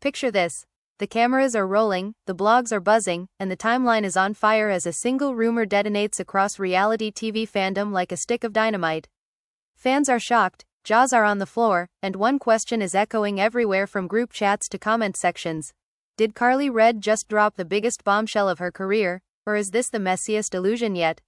Picture this. The cameras are rolling, the blogs are buzzing, and the timeline is on fire as a single rumor detonates across reality TV fandom like a stick of dynamite. Fans are shocked, jaws are on the floor, and one question is echoing everywhere from group chats to comment sections. Did Karlie Red just drop the biggest bombshell of her career, or is this the messiest illusion yet?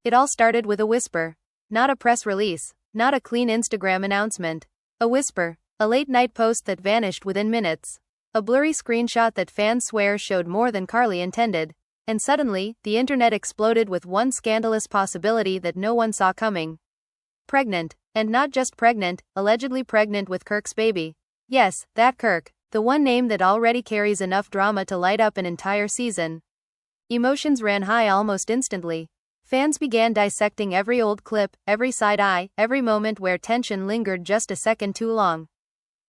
It all started with a whisper. Not a press release, not a clean Instagram announcement. A whisper, a late-night post that vanished within minutes. A blurry screenshot that fans swear showed more than Karlie intended. And suddenly, the internet exploded with one scandalous possibility that no one saw coming. Pregnant. And not just pregnant, allegedly pregnant with Kirk's baby. Yes, that Kirk, the one name that already carries enough drama to light up an entire season. Emotions ran high almost instantly. Fans began dissecting every old clip, every side eye, every moment where tension lingered just a second too long.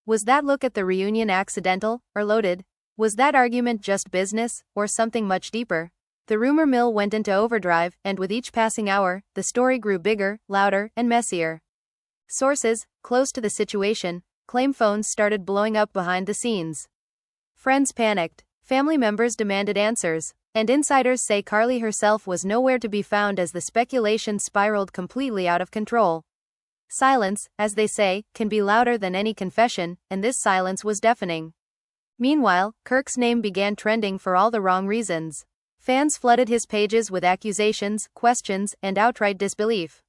Was that look at the reunion accidental, or loaded? Was that argument just business, or something much deeper? The rumor mill went into overdrive, and with each passing hour, the story grew bigger, louder, and messier. Sources, close to the situation, claim phones started blowing up behind the scenes. Friends panicked, family members demanded answers, and insiders say Karlie herself was nowhere to be found as the speculation spiraled completely out of control. Silence, as they say, can be louder than any confession, and this silence was deafening. Meanwhile, Kirk's name began trending for all the wrong reasons. Fans flooded his pages with accusations, questions, and outright disbelief.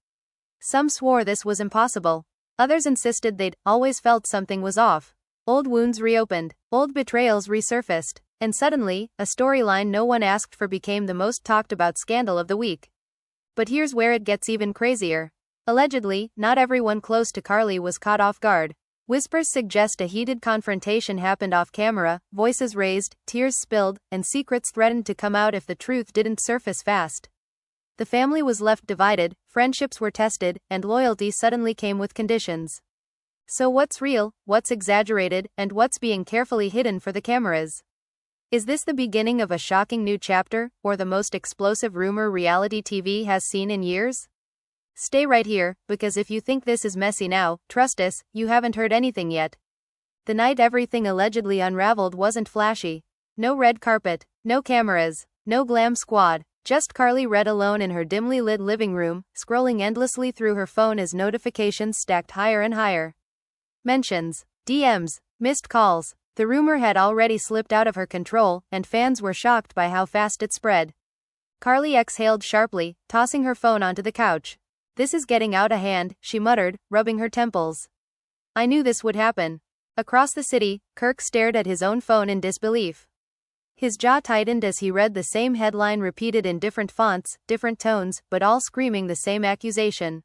Some swore this was impossible. Others insisted they'd always felt something was off. Old wounds reopened, old betrayals resurfaced, and suddenly, a storyline no one asked for became the most talked about scandal of the week. But here's where it gets even crazier. Allegedly, not everyone close to Karlie was caught off guard. Whispers suggest a heated confrontation happened off camera, voices raised, tears spilled, and secrets threatened to come out if the truth didn't surface fast. The family was left divided, friendships were tested, and loyalty suddenly came with conditions. So what's real, what's exaggerated, and what's being carefully hidden for the cameras? Is this the beginning of a shocking new chapter, or the most explosive rumor reality TV has seen in years? Stay right here, because if you think this is messy now, trust us, you haven't heard anything yet. The night everything allegedly unraveled wasn't flashy. No red carpet, no cameras, no glam squad, just Karlie Red alone in her dimly lit living room, scrolling endlessly through her phone as notifications stacked higher and higher. Mentions, DMs, missed calls. The rumor had already slipped out of her control, and fans were shocked by how fast it spread. Karlie exhaled sharply, tossing her phone onto the couch. "This is getting out of hand," she muttered, rubbing her temples. "I knew this would happen." Across the city, Kirk stared at his own phone in disbelief. His jaw tightened as he read the same headline repeated in different fonts, different tones, but all screaming the same accusation.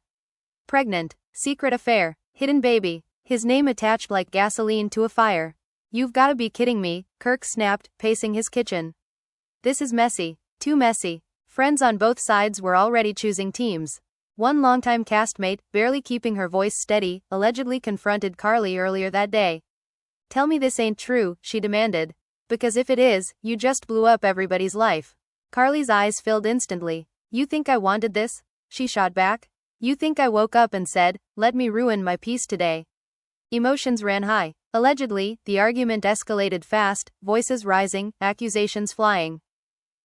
Pregnant, secret affair, hidden baby, his name attached like gasoline to a fire. "You've gotta be kidding me," Kirk snapped, pacing his kitchen. "This is messy, too messy." Friends on both sides were already choosing teams. One longtime castmate, barely keeping her voice steady, allegedly confronted Karlie earlier that day. "Tell me this ain't true," she demanded. "Because if it is, you just blew up everybody's life." Karlie's eyes filled instantly. "You think I wanted this?" she shot back. "You think I woke up and said, let me ruin my peace today?" Emotions ran high. Allegedly, the argument escalated fast, voices rising, accusations flying.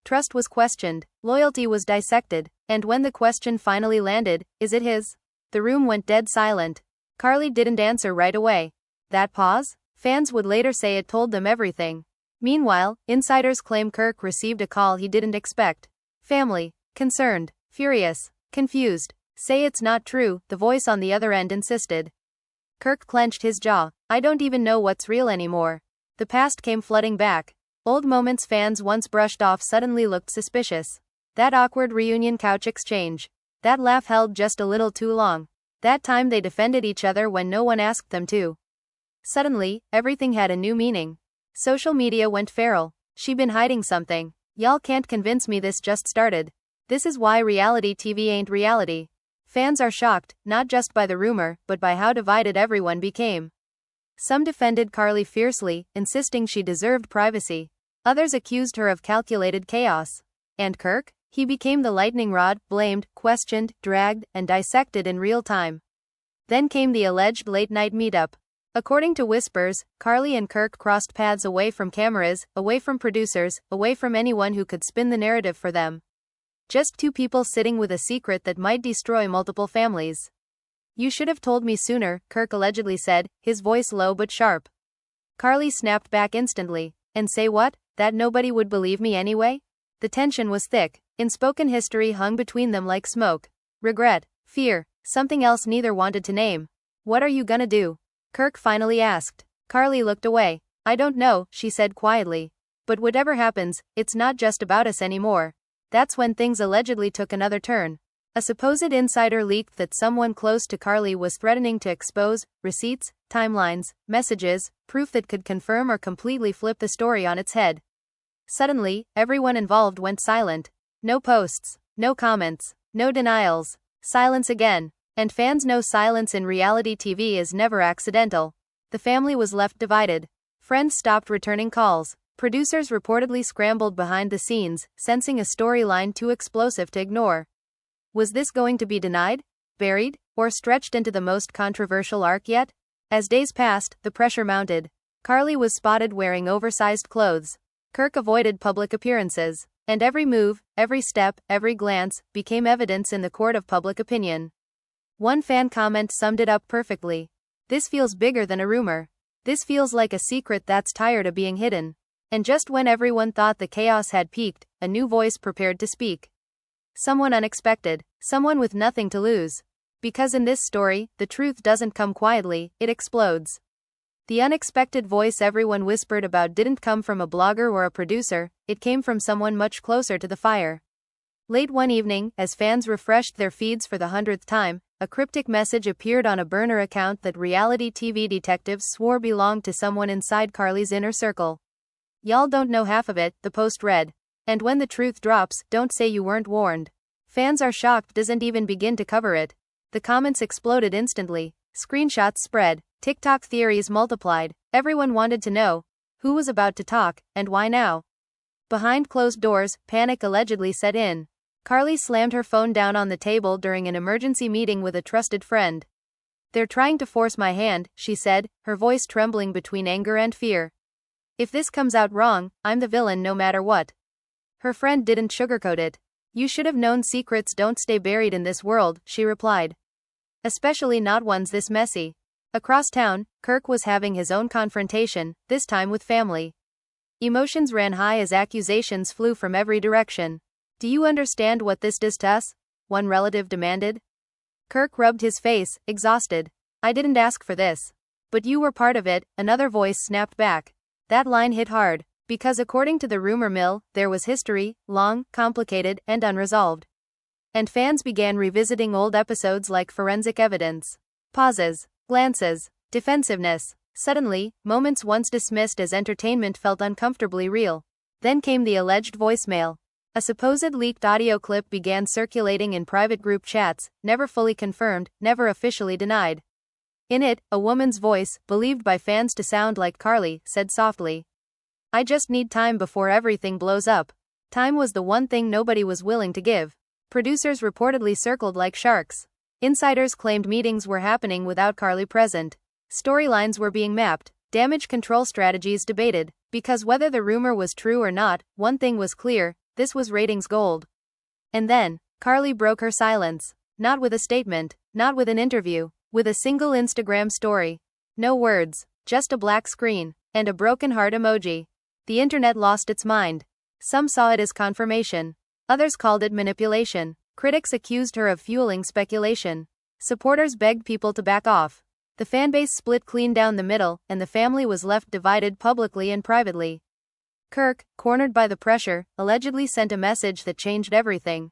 Trust was questioned, loyalty was dissected, and when the question finally landed, "Is it his?" the room went dead silent. Karlie didn't answer right away. That pause? Fans would later say it told them everything. Meanwhile, insiders claim Kirk received a call he didn't expect. Family, concerned, furious, confused. "Say it's not true," the voice on the other end insisted. Kirk clenched his jaw. "I don't even know what's real anymore." The past came flooding back. Old moments fans once brushed off suddenly looked suspicious. That awkward reunion couch exchange. That laugh held just a little too long. That time they defended each other when no one asked them to. Suddenly, everything had a new meaning. Social media went feral. "She been hiding something. Y'all can't convince me this just started. This is why reality TV ain't reality." Fans are shocked, not just by the rumor, but by how divided everyone became. Some defended Karlie fiercely, insisting she deserved privacy. Others accused her of calculated chaos. And Kirk? He became the lightning rod, blamed, questioned, dragged, and dissected in real time. Then came the alleged late-night meetup. According to whispers, Karlie and Kirk crossed paths away from cameras, away from producers, away from anyone who could spin the narrative for them. Just two people sitting with a secret that might destroy multiple families. "You should have told me sooner," Kirk allegedly said, his voice low but sharp. Karlie snapped back instantly. "And say what? That nobody would believe me anyway?" The tension was thick. Unspoken history hung between them like smoke. Regret, fear, something else neither wanted to name. "What are you gonna do?" Kirk finally asked. Karlie looked away. "I don't know," she said quietly. "But whatever happens, it's not just about us anymore." That's when things allegedly took another turn. A supposed insider leaked that someone close to Karlie was threatening to expose receipts, timelines, messages, proof that could confirm or completely flip the story on its head. Suddenly, everyone involved went silent. No posts, no comments, no denials. Silence again. And fans know silence in reality TV is never accidental. The family was left divided. Friends stopped returning calls. Producers reportedly scrambled behind the scenes, sensing a storyline too explosive to ignore. Was this going to be denied, buried, or stretched into the most controversial arc yet? As days passed, the pressure mounted. Karlie was spotted wearing oversized clothes. Kirk avoided public appearances. And every move, every step, every glance, became evidence in the court of public opinion. One fan comment summed it up perfectly. "This feels bigger than a rumor. This feels like a secret that's tired of being hidden." And just when everyone thought the chaos had peaked, a new voice prepared to speak. Someone unexpected, someone with nothing to lose. Because in this story, the truth doesn't come quietly, it explodes. The unexpected voice everyone whispered about didn't come from a blogger or a producer, it came from someone much closer to the fire. Late one evening, as fans refreshed their feeds for the 100th time, a cryptic message appeared on a burner account that reality TV detectives swore belonged to someone inside Karlie's inner circle. "Y'all don't know half of it," the post read. "And when the truth drops, don't say you weren't warned." Fans are shocked doesn't even begin to cover it. The comments exploded instantly. Screenshots spread. TikTok theories multiplied. Everyone wanted to know who was about to talk, and why now. Behind closed doors, panic allegedly set in. Karlie slammed her phone down on the table during an emergency meeting with a trusted friend. "They're trying to force my hand," she said, her voice trembling between anger and fear. "If this comes out wrong, I'm the villain no matter what." Her friend didn't sugarcoat it. "You should have known secrets don't stay buried in this world," she replied. "Especially not ones this messy." Across town, Kirk was having his own confrontation, this time with family. Emotions ran high as accusations flew from every direction. "Do you understand what this does to us?" one relative demanded. Kirk rubbed his face, exhausted. "I didn't ask for this." "But you were part of it," another voice snapped back. That line hit hard, because according to the rumor mill, there was history, long, complicated, and unresolved. And fans began revisiting old episodes like forensic evidence. Pauses, glances, defensiveness. Suddenly, moments once dismissed as entertainment felt uncomfortably real. Then came the alleged voicemail. A supposed leaked audio clip began circulating in private group chats, never fully confirmed, never officially denied. In it, a woman's voice, believed by fans to sound like Karlie, said softly, "I just need time before everything blows up." Time was the one thing nobody was willing to give. Producers reportedly circled like sharks. Insiders claimed meetings were happening without Karlie present. Storylines were being mapped, damage control strategies debated, because whether the rumor was true or not, one thing was clear, this was ratings gold. And then, Karlie broke her silence. Not with a statement, not with an interview, with a single Instagram story. No words, just a black screen, and a broken heart emoji. The internet lost its mind. Some saw it as confirmation. Others called it manipulation. Critics accused her of fueling speculation. Supporters begged people to back off. The fanbase split clean down the middle, and the family was left divided publicly and privately. Kirk, cornered by the pressure, allegedly sent a message that changed everything.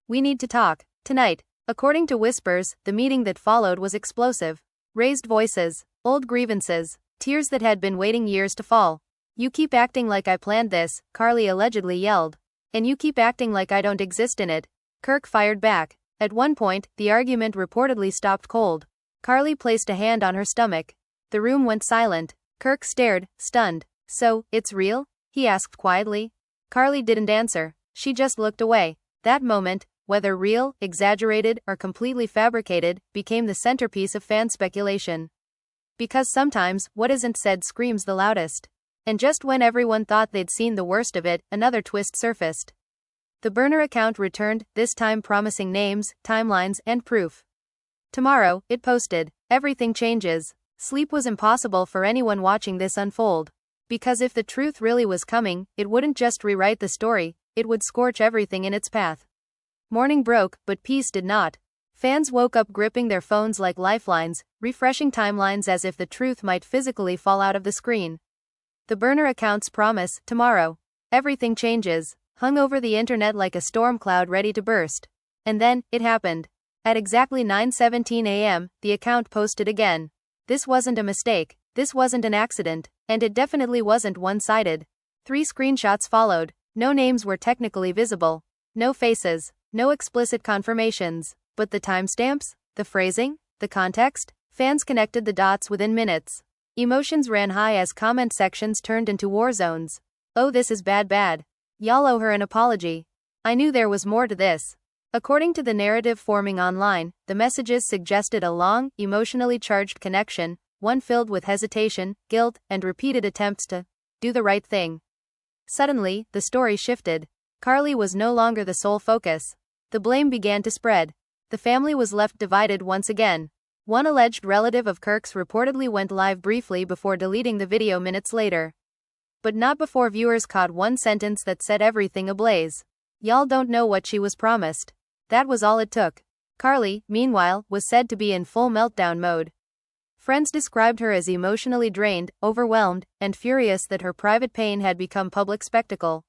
"We need to talk. Tonight." According to whispers, the meeting that followed was explosive. Raised voices, old grievances, tears that had been waiting years to fall. "You keep acting like I planned this," Karlie allegedly yelled. "And you keep acting like I don't exist in it," Kirk fired back. At one point, the argument reportedly stopped cold. Karlie placed a hand on her stomach. The room went silent. Kirk stared, stunned. "So, it's real?" he asked quietly. Karlie didn't answer. She just looked away. That moment, whether real, exaggerated, or completely fabricated, became the centerpiece of fan speculation. Because sometimes, what isn't said screams the loudest. And just when everyone thought they'd seen the worst of it, another twist surfaced. The burner account returned, this time promising names, timelines, and proof. Tomorrow, it posted, everything changes. Sleep was impossible for anyone watching this unfold. Because if the truth really was coming, it wouldn't just rewrite the story, it would scorch everything in its path. Morning broke, but peace did not. Fans woke up gripping their phones like lifelines, refreshing timelines as if the truth might physically fall out of the screen. The burner account's promise, tomorrow, everything changes, hung over the internet like a storm cloud ready to burst. And then, it happened. At exactly 9:17 a.m., the account posted again. This wasn't a mistake, this wasn't an accident, and it definitely wasn't one-sided. 3 screenshots followed, no names were technically visible, no faces, no explicit confirmations, but the timestamps, the phrasing, the context, fans connected the dots within minutes. Emotions ran high as comment sections turned into war zones. Oh, this is bad. Y'all owe her an apology. I knew there was more to this. According to the narrative forming online, the messages suggested a long, emotionally charged connection, one filled with hesitation, guilt, and repeated attempts to do the right thing. Suddenly, the story shifted. Karlie was no longer the sole focus. The blame began to spread. The family was left divided once again. One alleged relative of Kirk's reportedly went live briefly before deleting the video minutes later. But not before viewers caught one sentence that set everything ablaze. Y'all don't know what she was promised. That was all it took. Karlie, meanwhile, was said to be in full meltdown mode. Friends described her as emotionally drained, overwhelmed, and furious that her private pain had become public spectacle.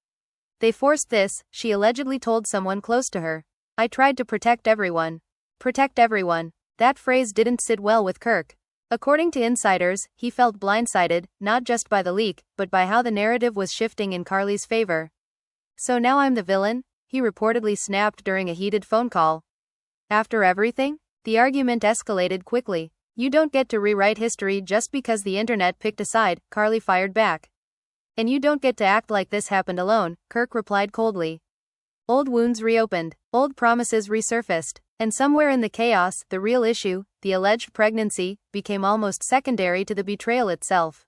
They forced this, she allegedly told someone close to her. I tried to protect everyone. Protect everyone. That phrase didn't sit well with Kirk. According to insiders, he felt blindsided, not just by the leak, but by how the narrative was shifting in Karlie's favor. So now I'm the villain? He reportedly snapped during a heated phone call. After everything? The argument escalated quickly. You don't get to rewrite history just because the internet picked a side, Karlie fired back. And you don't get to act like this happened alone, Kirk replied coldly. Old wounds reopened, old promises resurfaced, and somewhere in the chaos, the real issue, the alleged pregnancy, became almost secondary to the betrayal itself.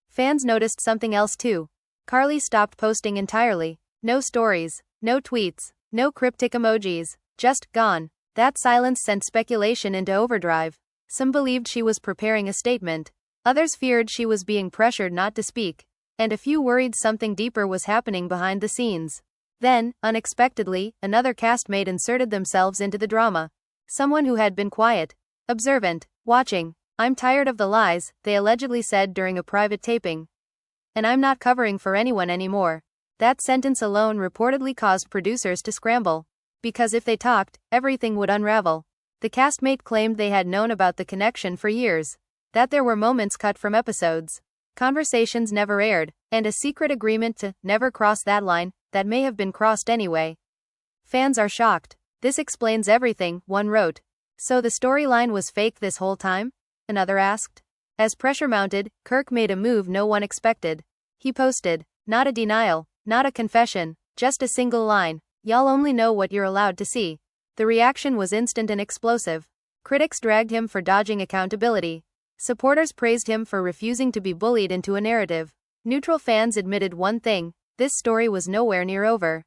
Fans noticed something else too. Karlie stopped posting entirely. No stories, no tweets, no cryptic emojis, just gone. That silence sent speculation into overdrive. Some believed she was preparing a statement. Others feared she was being pressured not to speak. And a few worried something deeper was happening behind the scenes. Then, unexpectedly, another castmate inserted themselves into the drama. Someone who had been quiet, observant, watching. I'm tired of the lies, they allegedly said during a private taping. And I'm not covering for anyone anymore. That sentence alone reportedly caused producers to scramble. Because if they talked, everything would unravel. The castmate claimed they had known about the connection for years. That there were moments cut from episodes. Conversations never aired, and a secret agreement to never cross that line, that may have been crossed anyway. Fans are shocked. This explains everything, one wrote. So the storyline was fake this whole time? Another asked. As pressure mounted, Kirk made a move no one expected. He posted, not a denial, not a confession, just a single line. Y'all only know what you're allowed to see. The reaction was instant and explosive. Critics dragged him for dodging accountability. Supporters praised him for refusing to be bullied into a narrative. Neutral fans admitted one thing, this story was nowhere near over.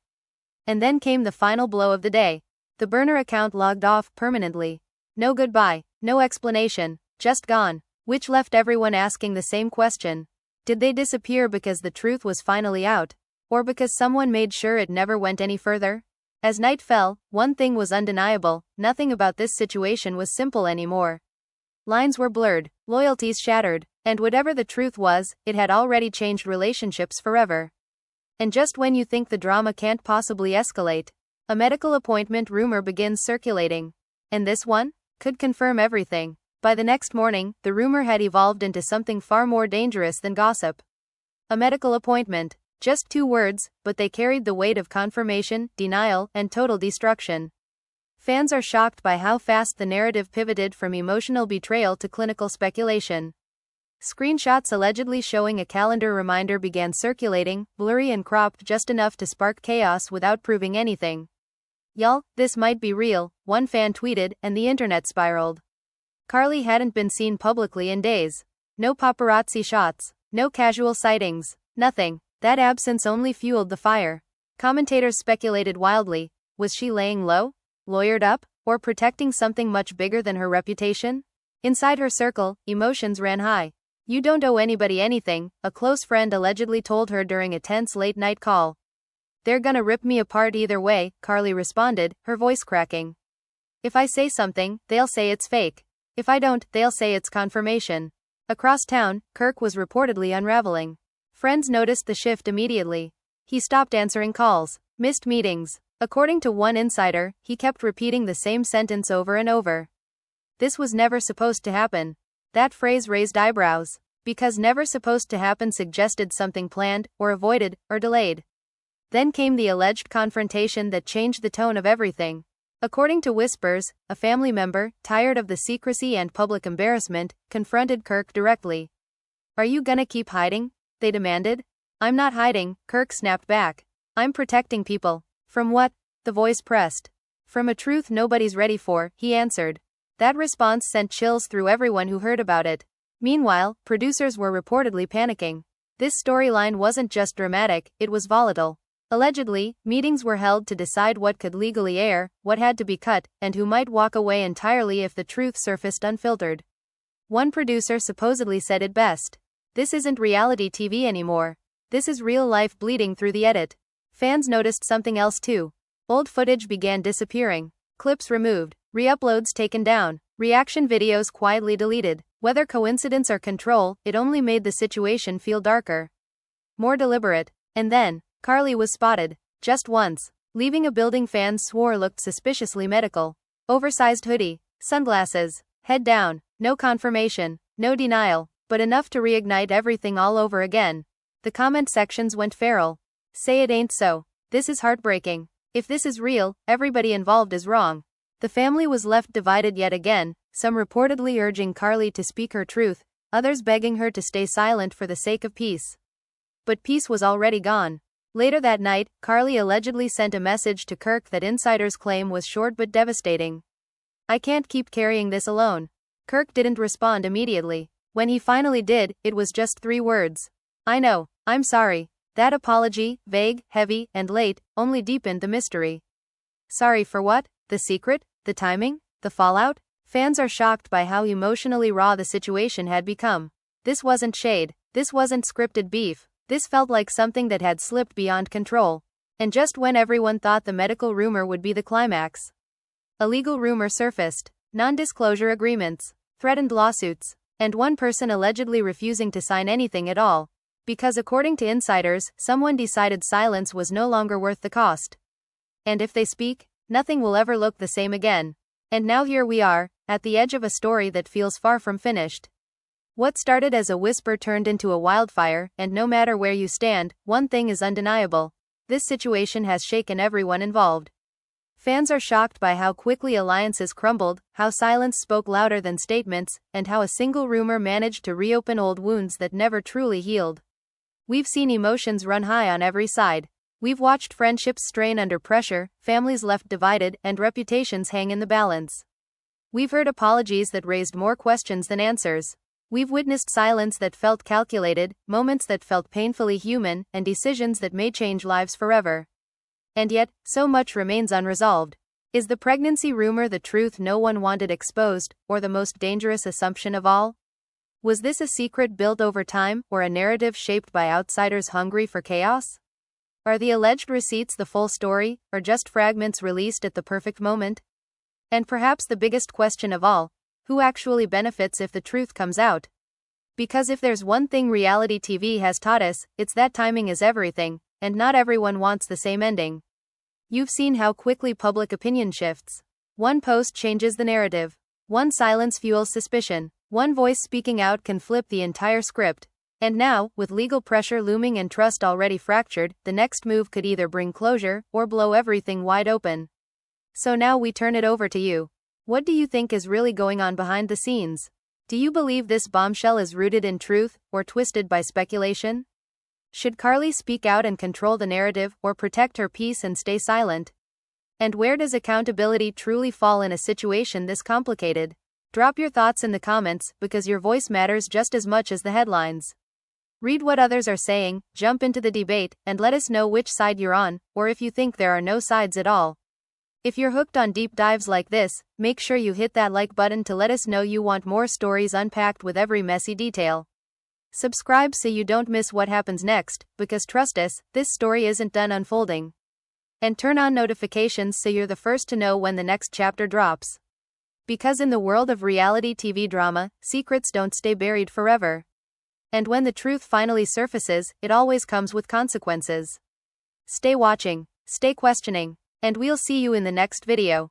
And then came the final blow of the day. The burner account logged off permanently. No goodbye, no explanation, just gone. Which left everyone asking the same question. Did they disappear because the truth was finally out? Or because someone made sure it never went any further? As night fell, one thing was undeniable, nothing about this situation was simple anymore. Lines were blurred, loyalties shattered, and whatever the truth was, it had already changed relationships forever. And just when you think the drama can't possibly escalate, a medical appointment rumor begins circulating. And this one could confirm everything. By the next morning, the rumor had evolved into something far more dangerous than gossip. A medical appointment. Just 2 words, but they carried the weight of confirmation, denial, and total destruction. Fans are shocked by how fast the narrative pivoted from emotional betrayal to clinical speculation. Screenshots allegedly showing a calendar reminder began circulating, blurry and cropped just enough to spark chaos without proving anything. Y'all, this might be real, one fan tweeted, and the internet spiraled. Karlie hadn't been seen publicly in days. No paparazzi shots. No casual sightings. Nothing. That absence only fueled the fire. Commentators speculated wildly. Was she laying low? Lawyered up? Or protecting something much bigger than her reputation? Inside her circle, emotions ran high. You don't owe anybody anything, a close friend allegedly told her during a tense late-night call. They're gonna rip me apart either way, Karlie responded, her voice cracking. If I say something, they'll say it's fake. If I don't, they'll say it's confirmation. Across town, Kirk was reportedly unraveling. Friends noticed the shift immediately. He stopped answering calls, missed meetings. According to one insider, he kept repeating the same sentence over and over. This was never supposed to happen. That phrase raised eyebrows. Because never supposed to happen suggested something planned, or avoided, or delayed. Then came the alleged confrontation that changed the tone of everything. According to whispers, a family member, tired of the secrecy and public embarrassment, confronted Kirk directly. Are you gonna keep hiding? They demanded. I'm not hiding, Kirk snapped back. I'm protecting people. From what? The voice pressed. From a truth nobody's ready for, he answered. That response sent chills through everyone who heard about it. Meanwhile, producers were reportedly panicking. This storyline wasn't just dramatic, it was volatile. Allegedly, meetings were held to decide what could legally air, what had to be cut, and who might walk away entirely if the truth surfaced unfiltered. One producer supposedly said it best. This isn't reality TV anymore. This is real life bleeding through the edit. Fans noticed something else too. Old footage began disappearing. Clips removed, re-uploads taken down, reaction videos quietly deleted. Whether coincidence or control, it only made the situation feel darker. More deliberate. And then, Karlie was spotted. Just once. Leaving a building fans swore looked suspiciously medical. Oversized hoodie, sunglasses, head down, no confirmation, no denial, but enough to reignite everything all over again. The comment sections went feral. Say it ain't so. This is heartbreaking. If this is real, everybody involved is wrong. The family was left divided yet again, some reportedly urging Karlie to speak her truth, others begging her to stay silent for the sake of peace. But peace was already gone. Later that night, Karlie allegedly sent a message to Kirk that insiders claim was short but devastating. I can't keep carrying this alone. Kirk didn't respond immediately. When he finally did, it was just 3 words. I know, I'm sorry. That apology, vague, heavy, and late, only deepened the mystery. Sorry for what? The secret? The timing? The fallout? Fans are shocked by how emotionally raw the situation had become. This wasn't shade. This wasn't scripted beef. This felt like something that had slipped beyond control. And just when everyone thought the medical rumor would be the climax, a legal rumor surfaced. Non-disclosure agreements, threatened lawsuits, and one person allegedly refusing to sign anything at all. Because according to insiders, someone decided silence was no longer worth the cost. And if they speak, nothing will ever look the same again. And now here we are, at the edge of a story that feels far from finished. What started as a whisper turned into a wildfire, and no matter where you stand, one thing is undeniable. This situation has shaken everyone involved. Fans are shocked by how quickly alliances crumbled, how silence spoke louder than statements, and how a single rumor managed to reopen old wounds that never truly healed. We've seen emotions run high on every side. We've watched friendships strain under pressure, families left divided, and reputations hang in the balance. We've heard apologies that raised more questions than answers. We've witnessed silence that felt calculated, moments that felt painfully human, and decisions that may change lives forever. And yet, so much remains unresolved. Is the pregnancy rumor the truth no one wanted exposed, or the most dangerous assumption of all? Was this a secret built over time, or a narrative shaped by outsiders hungry for chaos? Are the alleged receipts the full story, or just fragments released at the perfect moment? And perhaps the biggest question of all, who actually benefits if the truth comes out? Because if there's one thing reality TV has taught us, it's that timing is everything, and not everyone wants the same ending. You've seen how quickly public opinion shifts. One post changes the narrative. One silence fuels suspicion. One voice speaking out can flip the entire script. And now, with legal pressure looming and trust already fractured, the next move could either bring closure, or blow everything wide open. So now we turn it over to you. What do you think is really going on behind the scenes? Do you believe this bombshell is rooted in truth, or twisted by speculation? Should Karlie speak out and control the narrative, or protect her peace and stay silent? And where does accountability truly fall in a situation this complicated? Drop your thoughts in the comments, because your voice matters just as much as the headlines. Read what others are saying, jump into the debate, and let us know which side you're on, or if you think there are no sides at all. If you're hooked on deep dives like this, make sure you hit that like button to let us know you want more stories unpacked with every messy detail. Subscribe so you don't miss what happens next, because trust us, this story isn't done unfolding. And turn on notifications so you're the first to know when the next chapter drops. Because in the world of reality TV drama, secrets don't stay buried forever. And when the truth finally surfaces, it always comes with consequences. Stay watching, stay questioning, and we'll see you in the next video.